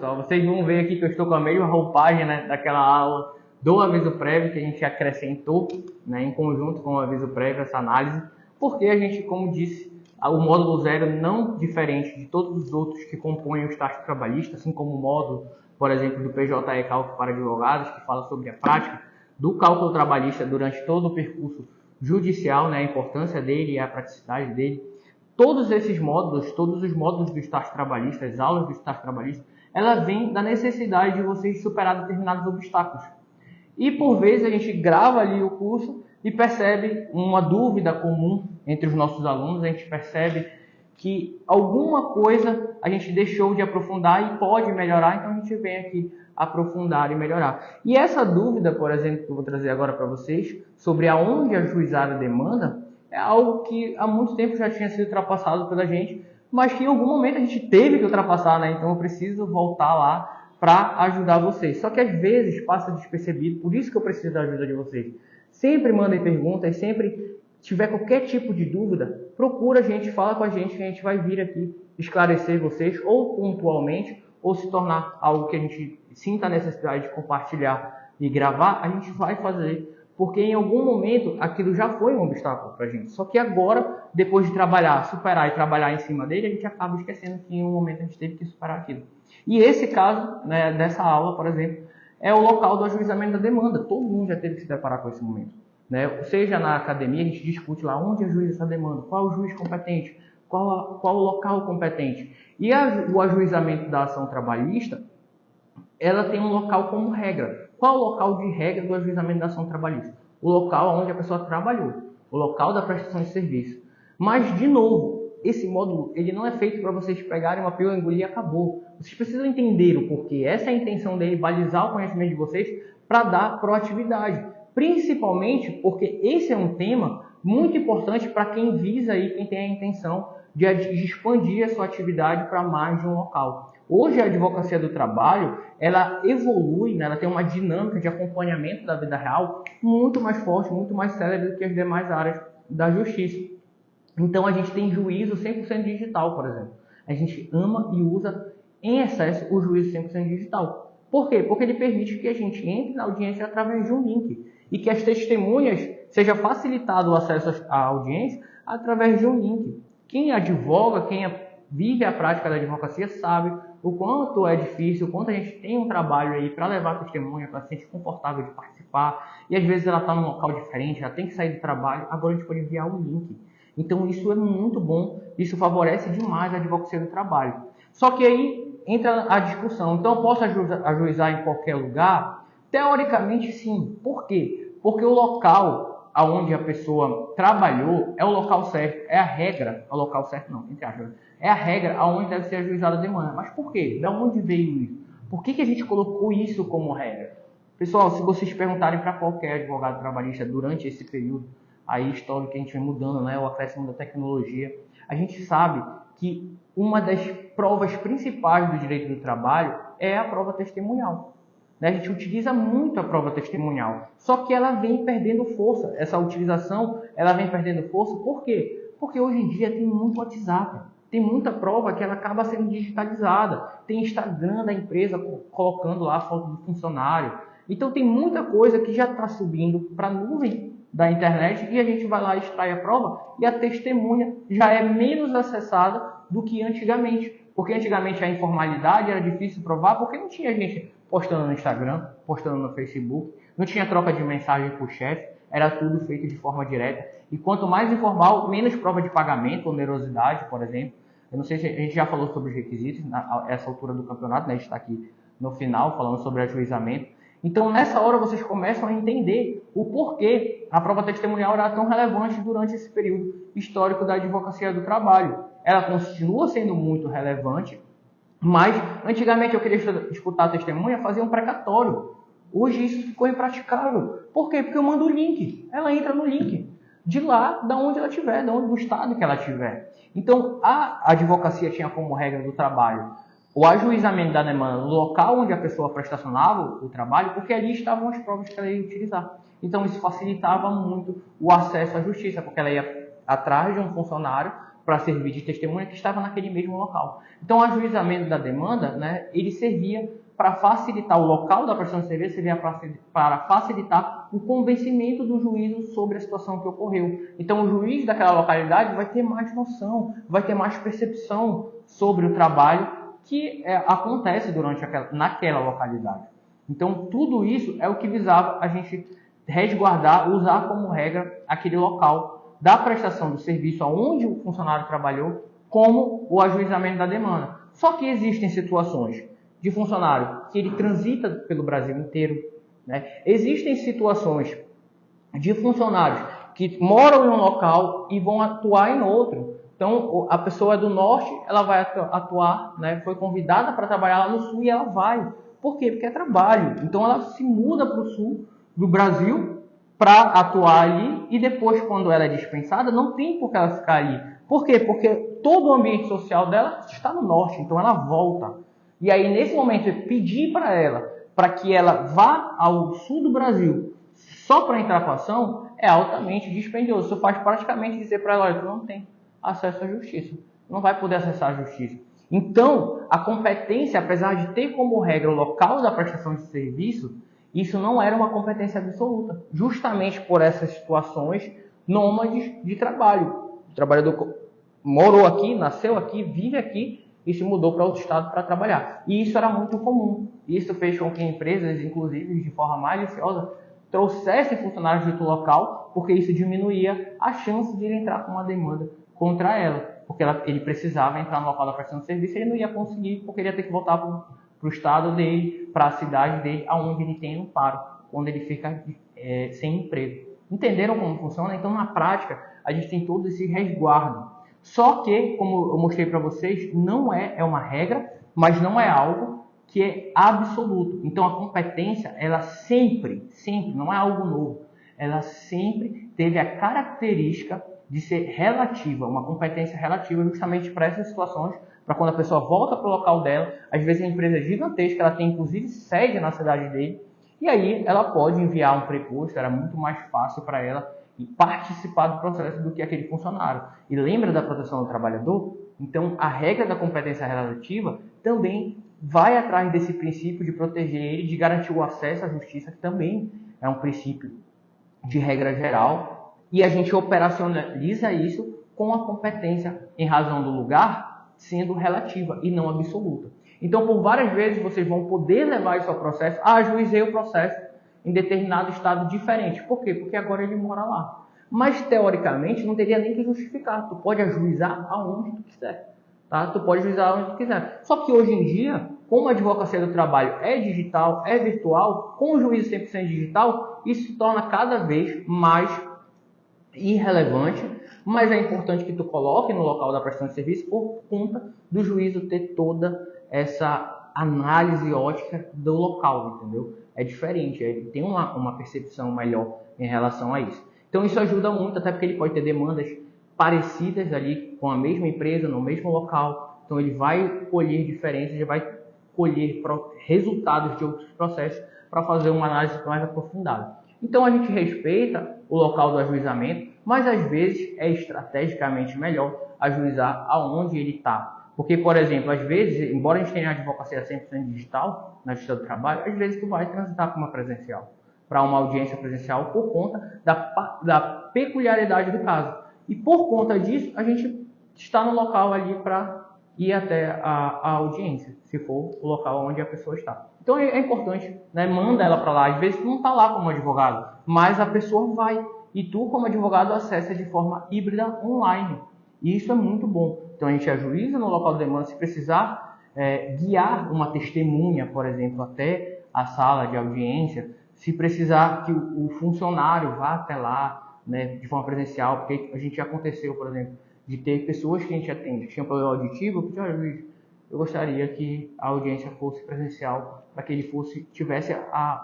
pessoal, vocês vão ver aqui que eu estou com a mesma roupagem, né, daquela aula do aviso prévio que a gente acrescentou, né, em conjunto com o aviso prévio, essa análise, porque a gente, como disse, o módulo 0 não diferente de todos os outros que compõem o estágio trabalhista, assim como o módulo, por exemplo, do PJE Cálculo para Advogados, que fala sobre a prática do cálculo trabalhista durante todo o percurso judicial, né, a importância dele e a praticidade dele. Todos esses módulos, todos os módulos do estágio trabalhista, as aulas do estágio trabalhista, ela vem da necessidade de vocês superar determinados obstáculos. E por vezes a gente grava ali o curso e percebe uma dúvida comum entre os nossos alunos, a gente percebe que alguma coisa a gente deixou de aprofundar e pode melhorar, então a gente vem aqui aprofundar e melhorar. E essa dúvida, por exemplo, que eu vou trazer agora para vocês, sobre aonde ajuizar a demanda, é algo que há muito tempo já tinha sido ultrapassado pela gente, mas que em algum momento a gente teve que ultrapassar, né? Então eu preciso voltar lá para ajudar vocês. Só que às vezes passa despercebido, por isso que eu preciso da ajuda de vocês. Sempre mandem perguntas, sempre tiver qualquer tipo de dúvida, procura a gente, fala com a gente vai vir aqui esclarecer vocês, ou pontualmente, ou se tornar algo que a gente sinta a necessidade de compartilhar e gravar, a gente vai fazer, porque em algum momento aquilo já foi um obstáculo para a gente. Só que agora, depois de trabalhar, superar e trabalhar em cima dele, a gente acaba esquecendo que em um momento a gente teve que superar aquilo. E esse caso, né, dessa aula, por exemplo, é o local do ajuizamento da demanda. Todo mundo já teve que se deparar com esse momento, né? Seja na academia, a gente discute lá onde ajuiza essa demanda, qual é o juiz competente, qual o local competente. E o ajuizamento da ação trabalhista, ela tem um local como regra. Qual o local de regra do ajuizamento da ação trabalhista? O local onde a pessoa trabalhou, o local da prestação de serviço. Mas, de novo, esse módulo ele não é feito para vocês pegarem uma pílula, engolir e acabou. Vocês precisam entender o porquê. Essa é a intenção dele, balizar o conhecimento de vocês para dar proatividade. Principalmente porque esse é um tema muito importante para quem visa aí, quem tem a intenção de expandir a sua atividade para mais de um local. Hoje a advocacia do trabalho, ela evolui, né? Ela tem uma dinâmica de acompanhamento da vida real muito mais forte, muito mais célere do que as demais áreas da justiça. Então a gente tem juízo 100% digital, por exemplo. A gente ama e usa em excesso o juízo 100% digital. Por quê? Porque ele permite que a gente entre na audiência através de um link e que as testemunhas seja facilitado o acesso à audiência através de um link. Quem advoga, quem vive a prática da advocacia sabe o quanto é difícil, o quanto a gente tem um trabalho aí para levar a testemunha, para se sentir confortável de participar, e às vezes ela está num local diferente, ela tem que sair do trabalho, agora a gente pode enviar um link. Então isso é muito bom, isso favorece demais a advocacia do trabalho. Só que aí entra a discussão, então eu posso ajuizar em qualquer lugar? Teoricamente sim. Por quê? Porque o local onde a pessoa trabalhou é o local certo, é a regra, é o local certo não, entre aspas, é a regra aonde deve ser ajuizada a demanda. Mas por quê? De onde veio isso? Por que a gente colocou isso como regra? Pessoal, se vocês perguntarem para qualquer advogado trabalhista durante esse período aí histórico que a gente vem mudando, né, o acréscimo da tecnologia, a gente sabe que uma das provas principais do direito do trabalho é a prova testemunhal. A gente utiliza muito a prova testemunhal, só que ela vem perdendo força. Essa utilização ela vem perdendo força, por quê? Porque hoje em dia tem muito WhatsApp, tem muita prova que ela acaba sendo digitalizada, tem Instagram da empresa colocando lá a foto do funcionário. Então tem muita coisa que já está subindo para a nuvem da internet e a gente vai lá e extrai a prova e a testemunha já é menos acessada do que antigamente. Porque antigamente a informalidade era difícil provar porque não tinha gente postando no Instagram, postando no Facebook, não tinha troca de mensagem com o chefe, era tudo feito de forma direta. E quanto mais informal, menos prova de pagamento, onerosidade, por exemplo. Eu não sei se a gente já falou sobre os requisitos nessa altura do campeonato, né? A gente está aqui no final falando sobre ajuizamento. Então, nessa hora, vocês começam a entender o porquê a prova testemunhal era tão relevante durante esse período histórico da advocacia do trabalho. Ela continua sendo muito relevante, mas antigamente eu queria disputar a testemunha, fazia um precatório. Hoje isso ficou impraticável. Por quê? Porque eu mando o link. Ela entra no link. De lá, da onde ela estiver, do estado que ela estiver. Então, a advocacia tinha como regra do trabalho o ajuizamento da demanda no local onde a pessoa prestacionava o trabalho, porque ali estavam as provas que ela ia utilizar. Então, isso facilitava muito o acesso à justiça, porque ela ia atrás de um funcionário para servir de testemunha que estava naquele mesmo local. Então, o ajuizamento da demanda, né, ele servia para facilitar o local da prestação de serviço, servia para facilitar o convencimento do juízo sobre a situação que ocorreu. Então, o juiz daquela localidade vai ter mais noção, vai ter mais percepção sobre o trabalho que acontece naquela localidade. Então, tudo isso é o que visava a gente resguardar, usar como regra aquele local da prestação do serviço onde o funcionário trabalhou como o ajuizamento da demanda. Só que existem situações de funcionário que ele transita pelo Brasil inteiro, né? Existem situações de funcionários que moram em um local e vão atuar em outro. Então, a pessoa é do norte, ela vai atuar, né? Foi convidada para trabalhar lá no sul e ela vai. Por quê? Porque é trabalho. Então, ela se muda para o sul do Brasil para atuar ali e depois, quando ela é dispensada, não tem por que ela ficar ali. Por quê? Porque todo o ambiente social dela está no norte, então ela volta. E aí, nesse momento, pedir para ela, para que ela vá ao sul do Brasil só para entrar com a ação, é altamente dispendioso. Isso faz praticamente dizer para ela, olha, tu não tem acesso à justiça. Não vai poder acessar a justiça. Então, a competência, apesar de ter como regra o local da prestação de serviço, isso não era uma competência absoluta. Justamente por essas situações nômades de trabalho. O trabalhador morou aqui, nasceu aqui, vive aqui, e se mudou para outro estado para trabalhar. E isso era muito comum. Isso fez com que empresas, inclusive de forma maliciosa, trouxessem funcionários de outro local, porque isso diminuía a chance de ele entrar com uma demanda contra ela. Porque ele precisava entrar no local da prestação de serviço e ele não ia conseguir, porque ele ia ter que voltar para o estado dele, para a cidade dele, aonde ele tem amparo, quando ele fica sem emprego. Entenderam como funciona? Então, na prática, a gente tem todo esse resguardo. Só que, como eu mostrei para vocês, não é uma regra, mas não é algo que é absoluto. Então, a competência, ela sempre, não é algo novo, ela sempre teve a característica de ser relativa, uma competência relativa justamente para essas situações, para quando a pessoa volta para o local dela, às vezes a empresa é gigantesca, ela tem inclusive sede na cidade dele, e aí ela pode enviar um preposto, era muito mais fácil para ela e participar do processo do que aquele funcionário. E lembra da proteção do trabalhador? Então, a regra da competência relativa também vai atrás desse princípio de proteger ele, de garantir o acesso à justiça, que também é um princípio de regra geral, e a gente operacionaliza isso com a competência em razão do lugar sendo relativa e não absoluta. Então, por várias vezes, vocês vão poder levar isso ao processo. Ajuizei o processo em determinado estado diferente. Por quê? Porque agora ele mora lá. Mas, teoricamente, não teria nem que justificar. Tu pode ajuizar aonde tu quiser. Tá? Tu pode ajuizar aonde tu quiser. Só que hoje em dia, como a advocacia do trabalho é digital, é virtual, com o juízo 100% digital, isso se torna cada vez mais irrelevante, mas é importante que tu coloque no local da prestação de serviço por conta do juízo ter toda essa análise ótica do local, entendeu? É diferente, ele tem uma percepção melhor em relação a isso. Então isso ajuda muito, até porque ele pode ter demandas parecidas ali com a mesma empresa, no mesmo local. Então ele vai colher diferenças, ele vai colher resultados de outros processos para fazer uma análise mais aprofundada. Então a gente respeita o local do ajuizamento, mas às vezes é estrategicamente melhor ajuizar aonde ele está. Porque, por exemplo, às vezes, embora a gente tenha a advocacia 100% digital na Justiça do Trabalho, às vezes tu vai transitar para uma presencial, para uma audiência presencial por conta da peculiaridade do caso. E por conta disso, a gente está no local ali para ir até a audiência, se for o local onde a pessoa está. Então é importante, né? Manda ela para lá. Às vezes tu não está lá como advogado, mas a pessoa vai. E tu, como advogado, acessa de forma híbrida online. E isso é muito bom. Então a gente ajuiza no local de demanda, se precisar guiar uma testemunha, por exemplo, até a sala de audiência, se precisar que o funcionário vá até lá, né, de forma presencial, porque a gente já aconteceu, por exemplo, de ter pessoas que a gente atende que tinham problema auditivo, que juiz, eu gostaria que a audiência fosse presencial, para que ele tivesse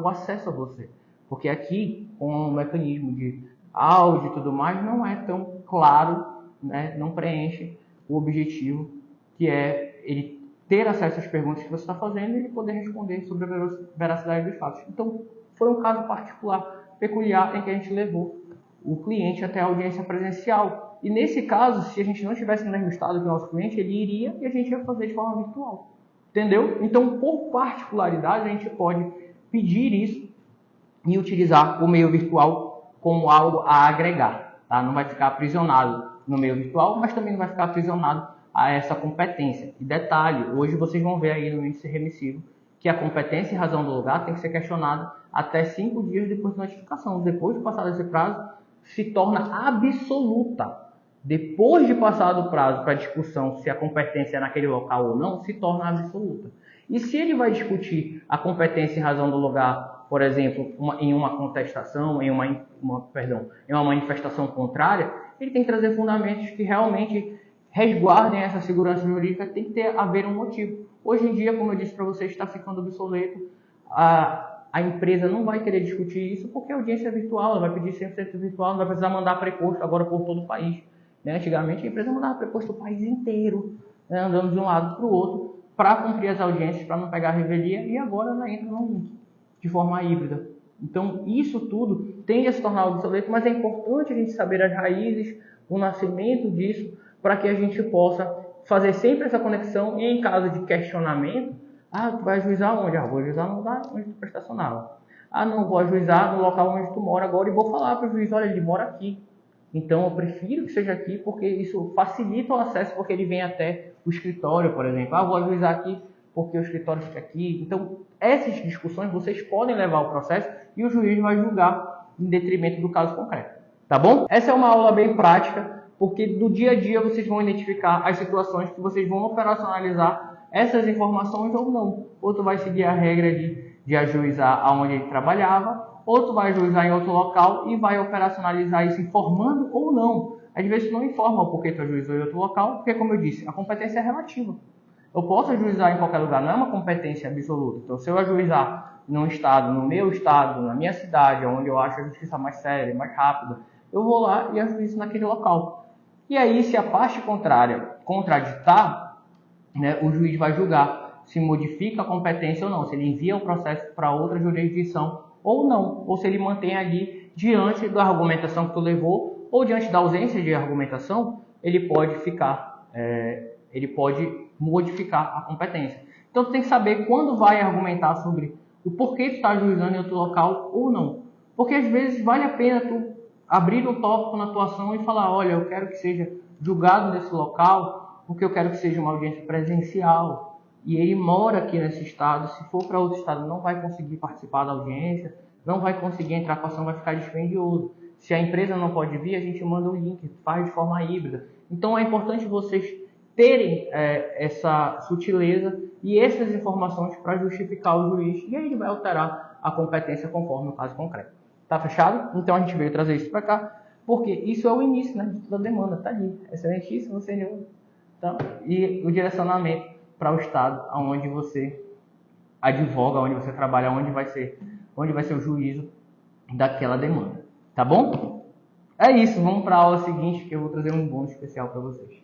o acesso a você. Porque aqui, com o mecanismo de áudio e tudo mais, não é tão claro, né, não preenche o objetivo, que é ele ter acesso às perguntas que você está fazendo e ele poder responder sobre a veracidade dos fatos. Então, foi um caso particular, peculiar, em que a gente levou o cliente até a audiência presencial. E nesse caso, se a gente não estivesse no mesmo estado que o nosso cliente, ele iria e a gente ia fazer de forma virtual. Entendeu? Então, por particularidade, a gente pode pedir isso e utilizar o meio virtual como algo a agregar. Tá? Não vai ficar aprisionado no meio virtual, mas também não vai ficar aprisionado a essa competência. E detalhe, hoje vocês vão ver aí no índice remissivo que a competência e razão do lugar tem que ser questionada até 5 dias depois da notificação. Depois de passar esse prazo, se torna absoluta. Depois de passar do prazo para discussão se a competência é naquele local ou não, se torna absoluta. E se ele vai discutir a competência e razão do lugar, por exemplo, em uma contestação, em uma manifestação contrária, ele tem que trazer fundamentos que realmente resguardem essa segurança jurídica, tem que haver um motivo. Hoje em dia, como eu disse para vocês, está ficando obsoleto. A empresa não vai querer discutir isso porque a audiência é virtual, ela vai pedir 100% virtual, não vai precisar mandar preposto agora por todo o país. Né? Antigamente, a empresa mandava preposto o país inteiro, né? Andando de um lado para o outro, para cumprir as audiências, para não pegar revelia, e agora ela entra no link, de forma híbrida. Então, isso tudo tende a se tornar obsoleto, mas é importante a gente saber as raízes, o nascimento disso, para que a gente possa fazer sempre essa conexão e em caso de questionamento, tu vai ajuizar onde? Vou ajuizar no lugar onde tu estacionava. Não, vou ajuizar no local onde tu mora agora e vou falar para o juiz, olha, ele mora aqui. Então, eu prefiro que seja aqui porque isso facilita o acesso, porque ele vem até o escritório, por exemplo. Vou ajuizar aqui porque o escritório fica aqui. Então, essas discussões vocês podem levar ao processo e o juiz vai julgar em detrimento do caso concreto. Tá bom? Essa é uma aula bem prática, porque do dia a dia vocês vão identificar as situações que vocês vão operacionalizar essas informações ou não. Ou tu vai seguir a regra de ajuizar aonde ele trabalhava, ou tu vai ajuizar em outro local e vai operacionalizar isso informando ou não. Às vezes não informa porque tu ajuizou em outro local, porque como eu disse, a competência é relativa. Eu posso ajuizar em qualquer lugar, não é uma competência absoluta. Então se eu ajuizar num estado, no meu estado, na minha cidade, onde eu acho a justiça mais séria, mais rápida, eu vou lá e ajuizo naquele local. E aí, se a parte contrária contraditar, né, o juiz vai julgar se modifica a competência ou não, se ele envia o processo para outra jurisdição ou não, ou se ele mantém ali diante da argumentação que tu levou, ou diante da ausência de argumentação, ele pode modificar a competência. Então, tu tem que saber quando vai argumentar sobre o porquê tu está ajuizando em outro local ou não. Porque às vezes vale a pena tu abrir um tópico na tua ação e falar, olha, eu quero que seja julgado nesse local, porque eu quero que seja uma audiência presencial, e ele mora aqui nesse estado, se for para outro estado não vai conseguir participar da audiência, não vai conseguir entrar com a ação, vai ficar dispendioso. Se a empresa não pode vir, a gente manda o link, faz de forma híbrida. Então é importante vocês terem essa sutileza e essas informações para justificar o juiz, e aí ele vai alterar a competência conforme o caso concreto. Tá fechado? Então a gente veio trazer isso para cá, porque isso é o início, né, da demanda, tá ali. Excelentíssimo senhor. Então, e o direcionamento para o estado onde você advoga, onde você trabalha, onde vai ser o juízo daquela demanda. Tá bom? É isso, vamos para a aula seguinte que eu vou trazer um bônus especial para vocês.